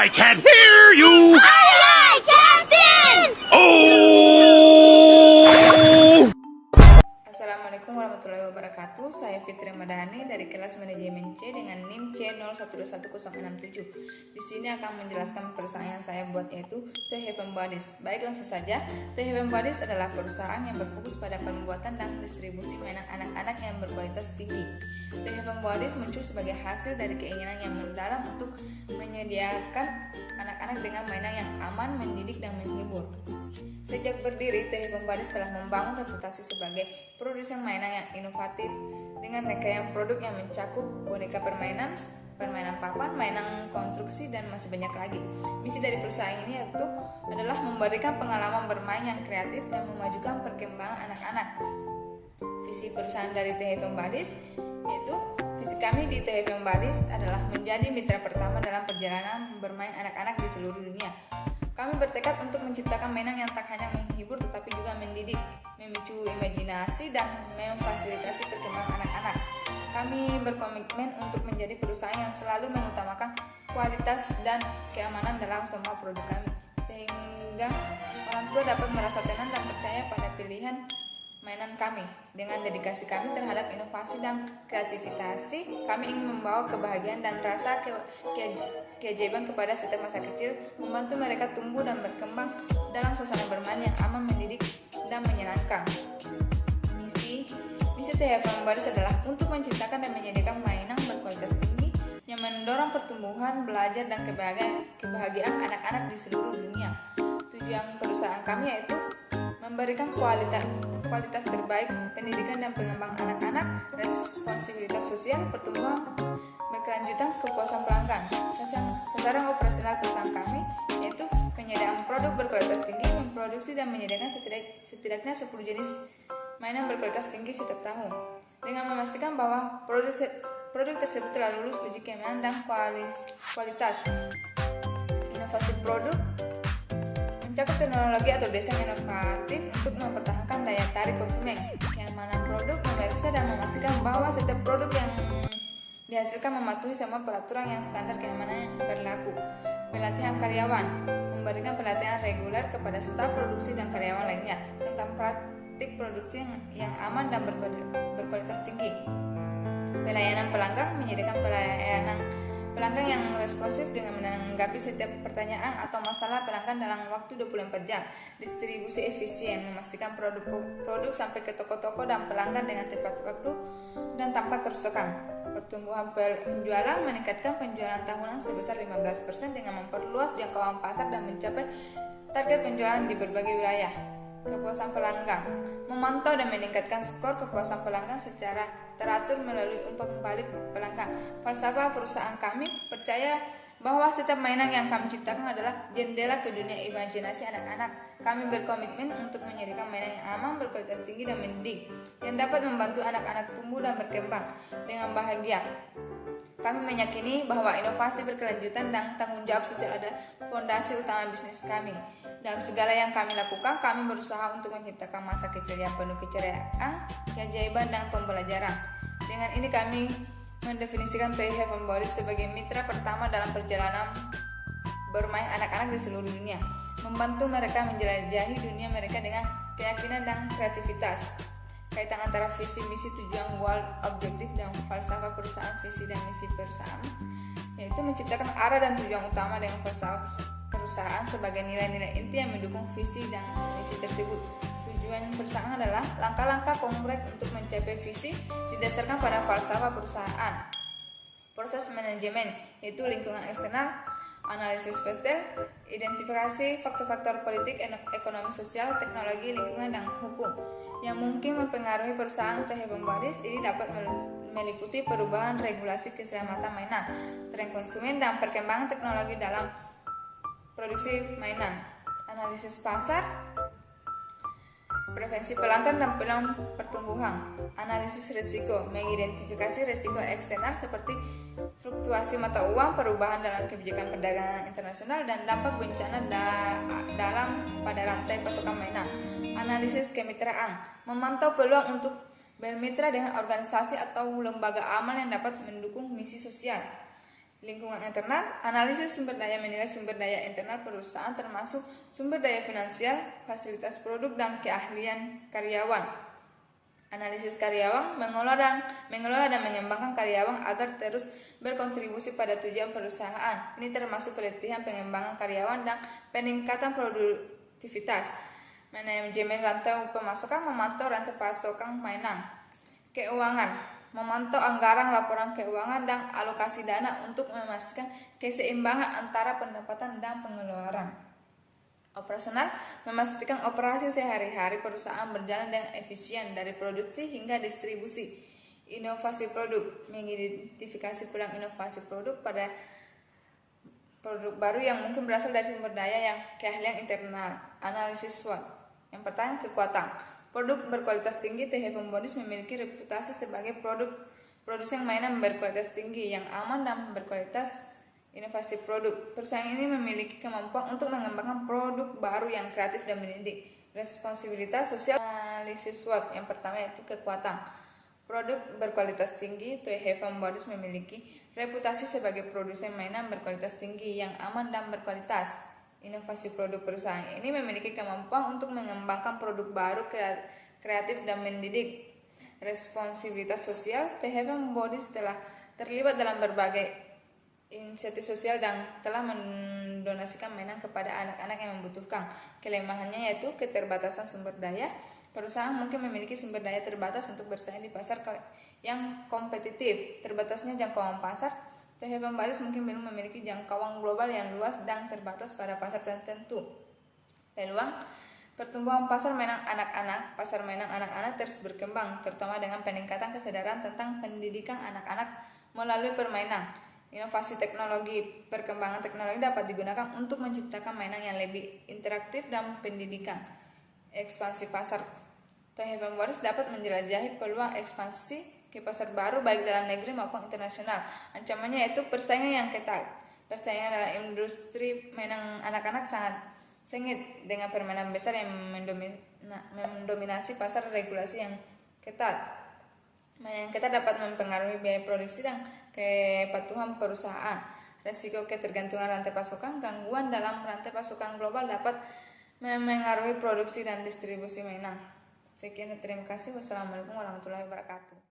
I can't hear you! Highlight Captain! Oh! Assalamualaikum warahmatullahi wabarakatuh. Saya Fitri Madani dari kelas manajemen C dengan NIM C01211067. Di sini akan menjelaskan perusahaan yang saya buat, yaitu The Heaven Bodies. Baik, langsung saja. The Heaven Bodies adalah perusahaan yang berfokus pada pembuatan dan distribusi mainan anak-anak yang berkualitas tinggi. The Heaven Bodies muncul sebagai hasil dari keinginan yang mendalam untuk menyediakan anak-anak dengan mainan yang aman, mendidik, dan menghibur. Sejak berdiri, The Heaven Bodies telah membangun reputasi sebagai produsen mainan yang inovatif dengan rangkaian produk yang mencakup boneka permainan, permainan papan, mainan konstruksi, dan masih banyak lagi. Misi dari perusahaan ini yaitu adalah memberikan pengalaman bermain yang kreatif dan memajukan perkembangan anak-anak. Visi perusahaan dari The Heaven Bodies yaitu visi kami di The Heaven Bodies adalah menjadi mitra pertama dalam perjalanan bermain anak-anak di seluruh dunia. Kami bertekad untuk menciptakan mainan yang tak hanya menghibur tetapi juga mendidik, memicu imajinasi, dan memfasilitasi perkembangan anak-anak. Kami berkomitmen untuk menjadi perusahaan yang selalu mengutamakan kualitas dan keamanan dalam semua produk kami, sehingga orang tua dapat merasa tenang dan percaya pada pilihan mainan kami. Dengan dedikasi kami terhadap inovasi dan kreativitas, kami ingin membawa kebahagiaan dan rasa keajaiban kepada setiap masa kecil, membantu mereka tumbuh dan berkembang dalam suasana bermain yang aman, mendidik, dan menyenangkan. Misi The Heaven Bodies adalah untuk menciptakan dan menyediakan mainan berkualitas tinggi yang mendorong pertumbuhan, belajar, dan kebahagiaan anak-anak di seluruh dunia. Tujuan perusahaan kami yaitu memberikan kualitas terbaik, pendidikan dan pengembangan anak-anak, responsibilitas sosial, pertumbuhan berkelanjutan, kepuasan pelanggan. Sasaran operasional perusahaan kami yaitu penyediaan produk berkualitas tinggi, memproduksi dan menyediakan setidaknya 10 jenis mainan berkualitas tinggi setiap tahun, dengan memastikan bahwa produk tersebut telah lulus uji keamanan dan kualitas. Inovasi produk mencakup teknologi atau desain inovatif untuk mempertahankan daya tarik konsumen. Keamanan produk memeriksa dan memastikan bahwa setiap produk yang dihasilkan mematuhi semua peraturan yang standar keamanan yang berlaku. Pelatihan karyawan, memberikan pelatihan reguler kepada staf produksi dan karyawan lainnya tentang praktik produksi yang aman dan berkualitas tinggi. Pelayanan pelanggan, menyediakan pelayanan pelanggan yang responsif dengan menanggapi setiap pertanyaan atau masalah pelanggan dalam waktu 24 jam. Distribusi efisien, memastikan produk sampai ke toko-toko dan pelanggan dengan tepat waktu dan tanpa kerusakan. Pertumbuhan penjualan, meningkatkan penjualan tahunan sebesar 15% dengan memperluas jangkauan pasar dan mencapai target penjualan di berbagai wilayah. Kepuasan pelanggan, memantau dan meningkatkan skor kepuasan pelanggan secara teratur melalui umpan balik pelanggan. Falsafah perusahaan kami percaya bahwa setiap mainan yang kami ciptakan adalah jendela ke dunia imajinasi anak-anak. Kami berkomitmen untuk menyediakan mainan yang aman, berkualitas tinggi, dan mendidik, yang dapat membantu anak-anak tumbuh dan berkembang dengan bahagia. Kami meyakini bahwa inovasi berkelanjutan dan tanggung jawab sosial adalah fondasi utama bisnis kami. Dalam segala yang kami lakukan, kami berusaha untuk menciptakan masa kecil yang penuh keceriaan, keajaiban, dan pembelajaran. Dengan ini kami mendefinisikan The Heaven Bodies sebagai mitra pertama dalam perjalanan bermain anak-anak di seluruh dunia, membantu mereka menjelajahi dunia mereka dengan keyakinan dan kreativitas. Kaitan antara visi, misi, tujuan, goal, objektif, dan falsafah perusahaan. Visi dan misi perusahaan yaitu menciptakan arah dan tujuan utama dengan falsafah perusahaan sebagai nilai-nilai inti yang mendukung visi dan misi tersebut. Tujuan perusahaan adalah langkah-langkah konkret untuk mencapai visi didasarkan pada falsafah perusahaan. Proses manajemen yaitu lingkungan eksternal, analisis pastel, identifikasi faktor-faktor politik, ekonomi, sosial, teknologi, lingkungan, dan hukum yang mungkin mempengaruhi perusahaan. The Heaven Bodies ini dapat meliputi perubahan regulasi keselamatan mainan, tren konsumen, dan perkembangan teknologi dalam produksi mainan, analisis pasar, prevensi pelanggan, dan peluang pertumbuhan. Analisis risiko, mengidentifikasi risiko eksternal seperti fluktuasi mata uang, perubahan dalam kebijakan perdagangan internasional, dan dampak bencana pada rantai pasokan mainan. Analisis kemitraan, memantau peluang untuk bermitra dengan organisasi atau lembaga amal yang dapat mendukung misi sosial. Lingkungan internal, analisis sumber daya menilai sumber daya internal perusahaan termasuk sumber daya finansial, fasilitas produk, dan keahlian karyawan. Analisis karyawan, mengelola dan mengembangkan karyawan agar terus berkontribusi pada tujuan perusahaan. Ini termasuk pelatihan pengembangan karyawan dan peningkatan produktivitas. Manajemen rantai pemasukan, memantau rantai pasokan mainan. Keuangan, memantau anggaran, laporan keuangan, dan alokasi dana untuk memastikan keseimbangan antara pendapatan dan pengeluaran. Operasional, memastikan operasi sehari-hari perusahaan berjalan dengan efisien dari produksi hingga distribusi. Inovasi produk, mengidentifikasi peluang inovasi produk pada produk baru yang mungkin berasal dari sumber daya yang keahlian internal. Analisis SWOT. Yang pertama, kekuatan. Produk berkualitas tinggi, The Heaven Bodies memiliki reputasi sebagai produsen mainan berkualitas tinggi yang aman dan berkualitas. Inovasi produk, perusahaan ini memiliki kemampuan untuk mengembangkan produk baru yang kreatif dan mendidik. Responsibilitas sosial, analisis SWOT. Yang pertama yaitu kekuatan. Produk berkualitas tinggi, The Heaven Bodies memiliki reputasi sebagai produsen mainan berkualitas tinggi yang aman dan berkualitas. Inovasi produk, perusahaan ini memiliki kemampuan untuk mengembangkan produk baru kreatif dan mendidik. Responsibilitas sosial, The Heaven Bodies telah terlibat dalam berbagai inisiatif sosial dan telah mendonasikan mainan kepada anak-anak yang membutuhkan. Kelemahannya yaitu keterbatasan sumber daya. Perusahaan mungkin memiliki sumber daya terbatas untuk bersaing di pasar yang kompetitif. Terbatasnya jangkauan pasar. The Heaven Bodies mungkin belum memiliki jangkauan global yang luas dan terbatas pada pasar tertentu. Peluang pertumbuhan pasar mainan anak-anak. Pasar mainan anak-anak terus berkembang, terutama dengan peningkatan kesadaran tentang pendidikan anak-anak melalui permainan. Inovasi teknologi, perkembangan teknologi dapat digunakan untuk menciptakan mainan yang lebih interaktif dan pendidikan. Ekspansi pasar, The Heaven Bodies dapat menjelajahi peluang ekspansi ke pasar baru baik dalam negeri maupun internasional. Ancamannya yaitu persaingan yang ketat. Persaingan dalam industri mainan anak-anak sangat sengit dengan permainan besar yang mendominasi pasar. Regulasi yang ketat. Mainan kita dapat mempengaruhi biaya produksi dan kepatuhan perusahaan. Risiko ketergantungan rantai pasokan, gangguan dalam rantai pasokan global dapat memengaruhi produksi dan distribusi mainan. Sekian dan terima kasih. Wassalamualaikum warahmatullahi wabarakatuh.